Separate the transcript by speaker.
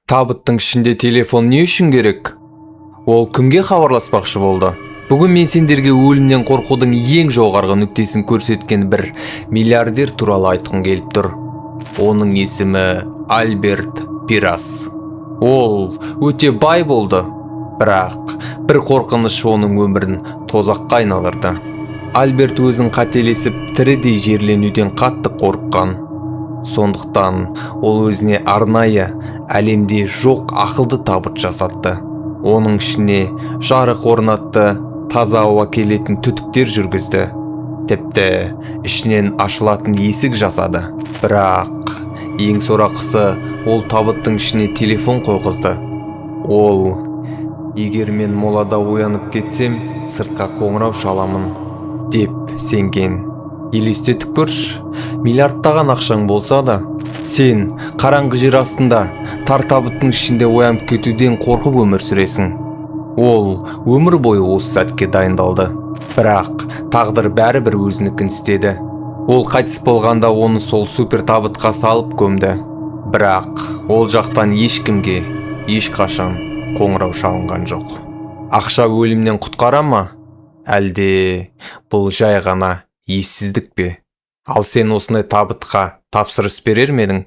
Speaker 1: Табыттың ішінде телефон не үшін керек? Ол кімге хабарласпақшы болды? Бүгін мен сендерге өлімнен қорқудың ең жоғарғы нүктесін көрсеткен бір миллиардер туралы айтқым келіп тұр. Оның есімі Альберт Пирас. Ол өте бай болды, бірақ бір қорқыныш оның өмірін тозаққа айналдырды. Альберт өзін қателесіп тірідей жерленуден қатты қорыққан. Сондықтан ол өзіне арнайы әлемде жоқ ақылды табыт жасатты. Оның ішіне жарық орнатты, таза ауа келетін түтіктер жүргізді. Тіпті ішінен ашылатын есік жасады. Бірақ ең сорақысы, ол табыттың ішіне телефон қойғызды. Ол, егер мен молада оянып кетсем, сыртқа қоңырау шаламын деп сенген. Елестетіп көрші, миллиардтаған ақшаң болса да, сен қараңғы жер астында тар табыттың ішінде оянып кетуден қорқып өмір сүресің. Ол өмір бойы осы сәтке дайындалды, бірақ тағдыр бәрібір өзінікін істеді. Ол қайтыс болғанда оны сол супер табытқа салып көмді, бірақ ол жақтан ешкімге ешқашан қоңырау шалынған жоқ. Ақша өлімнен құтқара ма? Әлде бұл жай ғана ессіздік пе? Ал сен осындай табытқа тапсырыс берер ме едің?